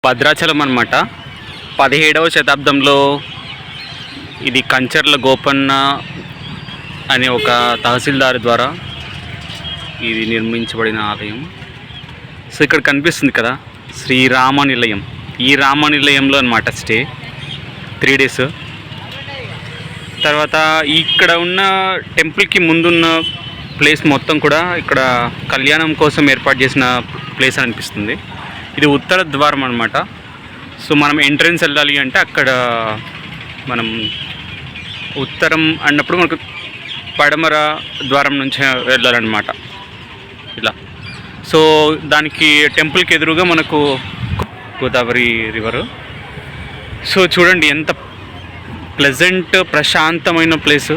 భద్రాచలం అన్నమాట. 17వ శతాబ్దంలో ఇది కంచర్ల గోపన్న అనే ఒక తహసీల్దార్ ద్వారా ఇది నిర్మించబడిన ఆలయం. సో ఇక్కడ కనిపిస్తుంది కదా శ్రీరామ నిలయం. ఈ రామ నిలయంలో అన్నమాట స్టే 3 days. తర్వాత ఇక్కడ ఉన్న టెంపుల్కి ముందున్న ప్లేస్ మొత్తం కూడా ఇక్కడ కళ్యాణం కోసం ఏర్పాటు చేసిన ప్లేస్ అనిపిస్తుంది. ఇది ఉత్తర ద్వారం అన్నమాట. సో మనం ఎంట్రన్స్ వెళ్ళాలి అంటే అక్కడ మనం ఉత్తరం అన్నప్పుడు మనకు పడమర ద్వారం నుంచి వెళ్ళాలన్నమాట ఇలా. సో దానికి టెంపుల్కి ఎదురుగా మనకు గోదావరి రివరు. సో చూడండి ఎంత ప్లెజెంట్ ప్రశాంతమైన ప్లేస్.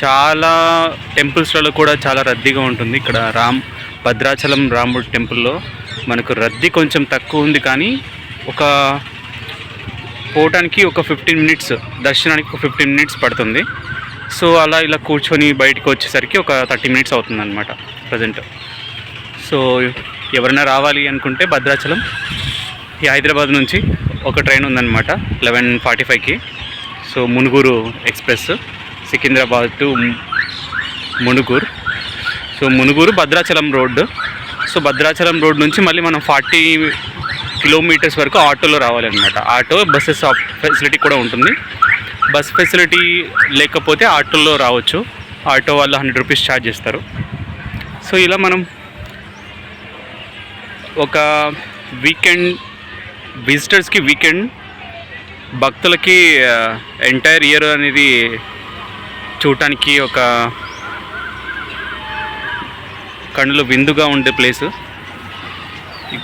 చాలా టెంపుల్స్లలో కూడా చాలా రద్దీగా ఉంటుంది. ఇక్కడ భద్రాచలం రాముడు టెంపుల్లో మనకు రద్దీ కొంచెం తక్కువ ఉంది, కానీ పోవటానికి ఒక 15 minutes, దర్శనానికి ఒక 15 minutes పడుతుంది. సో అలా ఇలా కూర్చొని బయటకు వచ్చేసరికి ఒక 30 minutes అవుతుంది అనమాట ప్రజెంట్. సో ఎవరైనా రావాలి అనుకుంటే భద్రాచలం ఈ హైదరాబాద్ నుంచి ఒక ట్రైన్ ఉందన్నమాట 11:45కి. So Manuguru express, Secunderabad to Manuguru. So Manuguru Bhadrachalam road. So Bhadrachalam road నుంచి మళ్ళీ మనం 40 kilometers వరకు ఆటోలో రావాలన్నమాట. ఆటో బస్సెస్ ఫెసిలిటీ కూడా ఉంటుంది. బస్ ఫెసిలిటీ లేకపోతే ఆటోలో రావచ్చు. ఆటో వాళ్ళు 100 rupees ఛార్జ్ చేస్తారు. సో ఇలా మనం ఒక వీకెండ్ విజిటర్స్కి, వీకెండ్ భక్తులకి ఎంటైర్ ఇయర్ అనేది చూడటానికి ఒక కన్నులు విందుగా ఉండే ప్లేసు.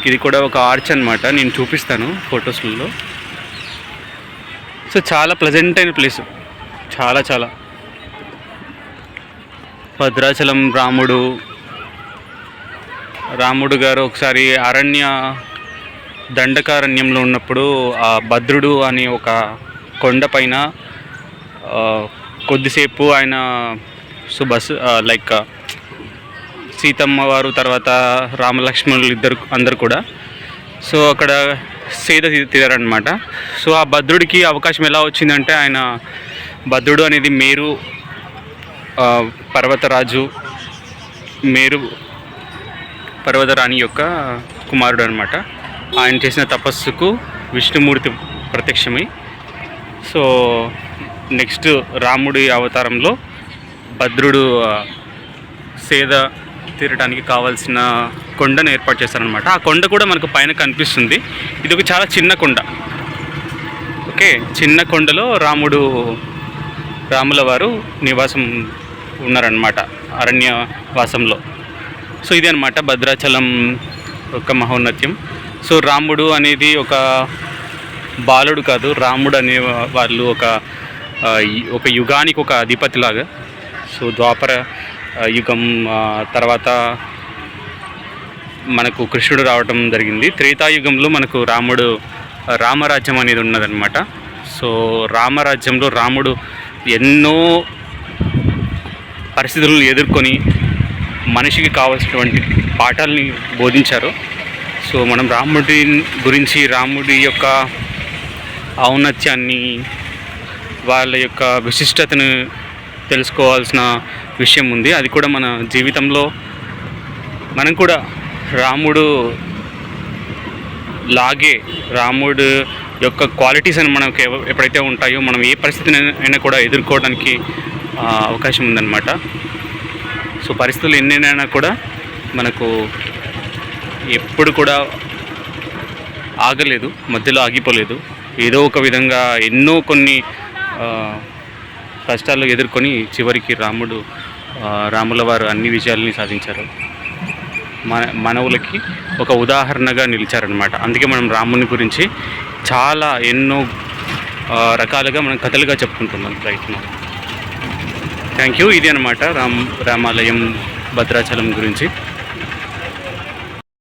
ఇది కూడా ఒక ఆర్చ్ అన్నమాట, నేను చూపిస్తాను ఫొటోస్లలో. సో చాలా ప్లెజెంట్ అయిన ప్లేసు, చాలా చాలా. భద్రాచలం రాముడు గారు ఒకసారి దండకారణ్యంలో ఉన్నప్పుడు ఆ భద్రుడు అనే ఒక కొండ పైన కొద్దిసేపు ఆయన లైక్ సీతమ్మ వారు, తర్వాత రామలక్ష్మణులు అందరు కూడా సో అక్కడ సేద తీరారనమాట. సో ఆ భద్రుడికి అవకాశం ఎలా వచ్చిందంటే, ఆయన భద్రుడు అనేది మేరు పర్వతరాణి యొక్క కుమారుడు అనమాట. ఆయన చేసిన తపస్సుకు విష్ణుమూర్తి ప్రత్యక్షమై, సో నెక్స్ట్ రాముడి అవతారంలో భద్రుడు సేద తీరడానికి కావాల్సిన కొండను ఏర్పాటు చేస్తారనమాట. ఆ కొండ కూడా మనకు పైన కనిపిస్తుంది. ఇది ఒక చాలా చిన్న కొండ. ఓకే, చిన్న కొండలో రాముల వారు నివాసం ఉన్నారనమాట, అరణ్యవాసంలో. సో ఇది అనమాట భద్రాచలం ఒక మహోన్నత్యం. సో రాముడు అనేది ఒక బాలుడు కాదు, రాముడు అనే వాళ్ళు ఒక యుగానికి ఒక అధిపతిలాగా. సో ద్వాపర యుగం తర్వాత మనకు కృష్ణుడు రావటం జరిగింది. త్రేతాయుగంలో మనకు రామరాజ్యం అనేది ఉన్నదన్నమాట. సో రామరాజ్యంలో రాముడు ఎన్నో పరిస్థితులను ఎదుర్కొని మనిషికి కావాల్సినటువంటి పాఠాలని బోధించారు. సో మనం రాముడి గురించి, రాముడి యొక్క ఔన్నత్యాన్ని, వాళ్ళ యొక్క విశిష్టతను తెలుసుకోవాల్సిన విషయం ఉంది. అది కూడా మన జీవితంలో మనం కూడా రాముడు యొక్క క్వాలిటీస్ అని మనకు ఎప్పుడైతే ఉంటాయో, మనం ఏ పరిస్థితిని అయినా కూడా ఎదుర్కోవడానికి అవకాశం ఉందన్నమాట. సో పరిస్థితులు ఎన్నైనా కూడా మనకు ఎప్పుడు కూడా ఆగలేదు, మధ్యలో ఆగిపోలేదు. ఏదో ఒక విధంగా కొన్ని కష్టాలు ఎదుర్కొని చివరికి రాముల వారు అన్ని విజయాలని సాధించారు. మనవులకి ఒక ఉదాహరణగా నిలిచారనమాట. అందుకే మనం రాముని గురించి చాలా ఎన్నో రకాలుగా మనం కథలుగా చెప్పుకుంటున్నాం ప్రయత్నం. Thank you. ఇది అనమాట రామాలయం భద్రాచలం గురించి.